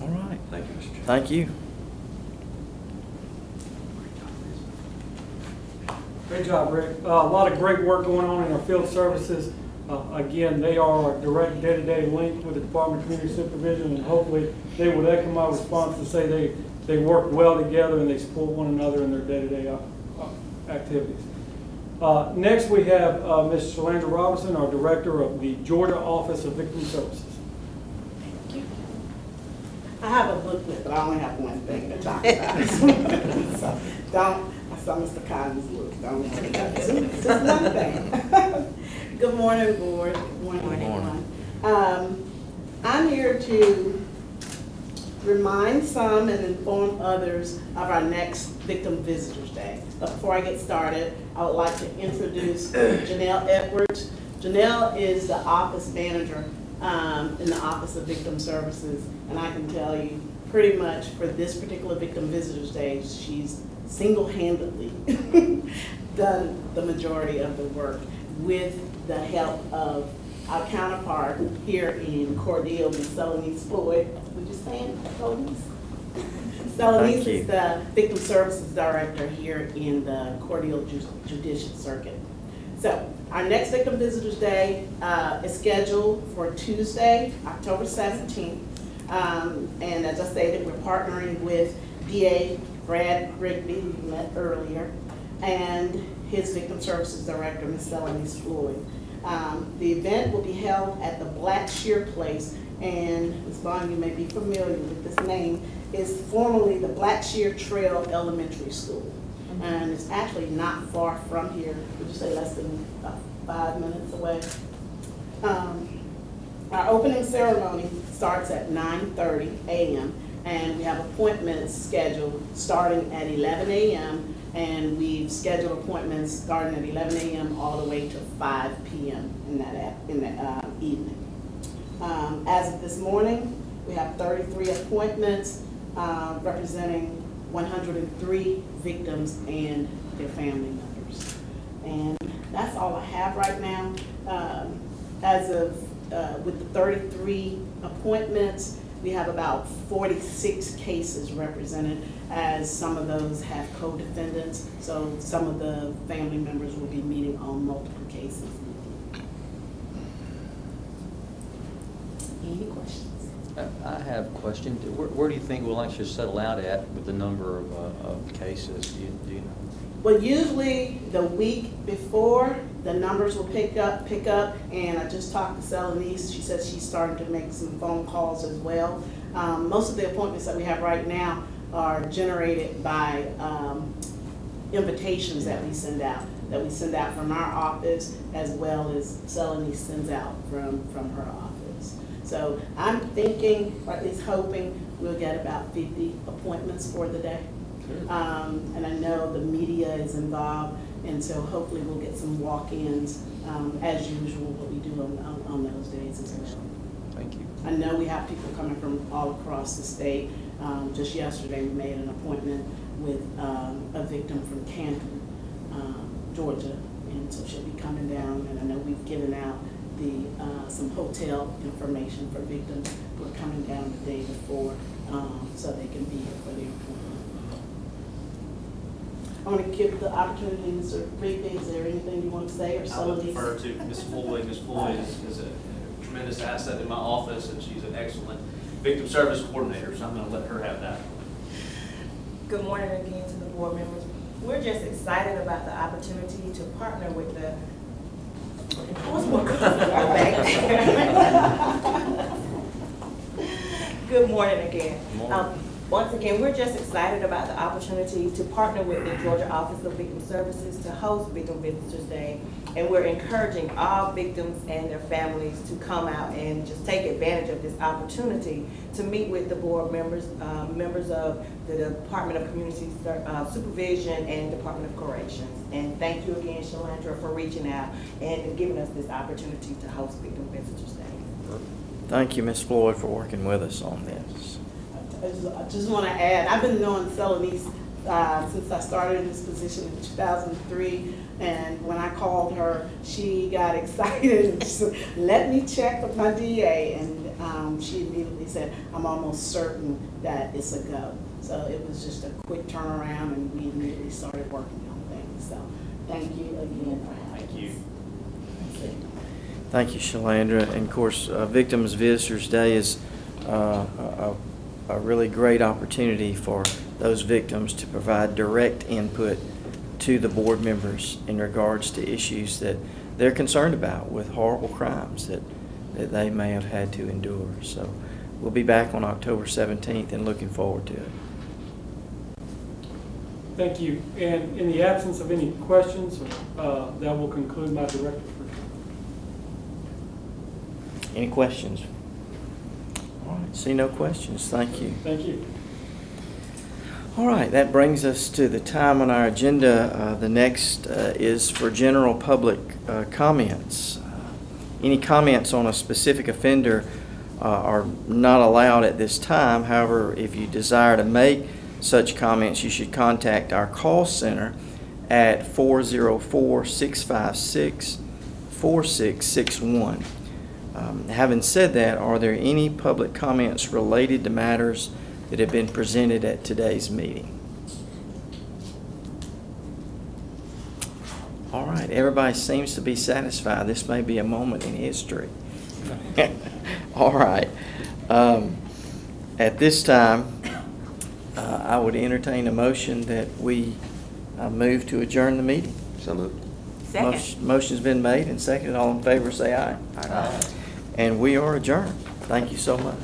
All right. Thank you, Mr. Chairman. Thank you. Great job, Rick. A lot of great work going on in our field services. Again, they are our direct day-to-day link with the Department of Community Supervision, and hopefully they would echo my response to say they work well together and they support one another in their day-to-day activities. Next, we have Ms. Shalandra Robinson, our Director of the Georgia Office of Victim Services. Thank you. I have a booklet, but I only have one thing to talk about. So I saw Mr. Collins' look. Don't worry about it. Just one thing. Good morning, board. Good morning, everyone. I'm here to remind some and inform others of our next Victim Visitors Day. But before I get started, I would like to introduce Janelle Edwards. Janelle is the office manager in the Office of Victim Services, and I can tell you pretty much for this particular Victim Visitors Day, she's single-handedly done the majority of the work with the help of our counterpart here in Cordele, Ms. Celanese Floyd. Would you stand, Celanese? Celanese is the Victim Services Director here in the Cordele Judicial Circuit. So our next Victim Visitors Day is scheduled for Tuesday, October 17th. And as I stated, we're partnering with DA Brad Rigby, who you met earlier, and his Victim Services Director, Ms. Celanese Floyd. The event will be held at the Blackshear Place, and Ms. Bond, you may be familiar with this name, is formerly the Blackshear Trail Elementary School. And it's actually not far from here. Would you say less than 5 minutes away? Our opening ceremony starts at 9:30 a.m. and we have appointments scheduled starting at 11 a.m. and we've scheduled appointments starting at 11 a.m. all the way to 5 p.m. in that evening. As of this morning, we have 33 appointments representing 103 victims and their family members. And that's all I have right now. As of with the 33 appointments, we have about 46 cases represented, as some of those have co-defendants, so some of the family members will be meeting on multiple cases. Any questions? I have a question. Where do you think we'll actually settle out at with the number of cases? Do you know? Well, usually the week before, the numbers will pick up, and I just talked to Celanese. She said she's starting to make some phone calls as well. Most of the appointments that we have right now are generated by invitations that we send out from our office, as well as Celanese sends out from her office. So I'm thinking, or at least hoping, we'll get about 50 appointments for the day. And I know the media is involved, and so hopefully we'll get some walk-ins as usual, what we do on those days as well. Thank you. I know we have people coming from all across the state. Just yesterday, we made an appointment with a victim from Canton, Georgia, and so she'll be coming down. And I know we've given out some hotel information for victims who are coming down the day before, so they can be here for the appointment. I want to give the opportunity, Mr. Rigby, is there anything you want to say, or I would defer to Ms. Floyd. Ms. Floyd is a tremendous asset in my office, and she's an excellent victim service coordinator, so I'm going to let her have that. Good morning again to the board members. We're just excited about the opportunity to partner with the Good morning again. Once again, we're just excited about the opportunity to partner with the Georgia Office of Victim Services to host Victim Visitors Day. And we're encouraging all victims and their families to come out and just take advantage of this opportunity to meet with the board members, members of the Department of Community Supervision and Department of Corrections. And thank you again, Shalandra, for reaching out and giving us this opportunity to host Victim Visitors Day. Thank you, Ms. Floyd, for working with us on this. I just want to add, I've been knowing Celanese since I started in this position in 2003. And when I called her, she got excited and she said, let me check with my DA. And she immediately said, I'm almost certain that it's a go. So it was just a quick turnaround and we immediately started working on things. So thank you again for having us. Thank you. Thank you, Shalandra. And of course, Victims Visitors Day is a really great opportunity for those victims to provide direct input to the board members in regards to issues that they're concerned about with horrible crimes that they may have had to endure. So we'll be back on October 17th and looking forward to it. Thank you. And in the absence of any questions, that will conclude my director's report. Any questions? All right, see no questions. Thank you. Thank you. All right, that brings us to the time on our agenda. The next is for general public comments. Any comments on a specific offender are not allowed at this time. However, if you desire to make such comments, you should contact our call center at 404-656-4661. Having said that, are there any public comments related to matters that have been presented at today's meeting? All right, everybody seems to be satisfied. This may be a moment in history. All right. At this time, I would entertain a motion that we move to adjourn the meeting. So moved. Second. Motion's been made and seconded. All in favor say aye. Aye. And we are adjourned. Thank you so much.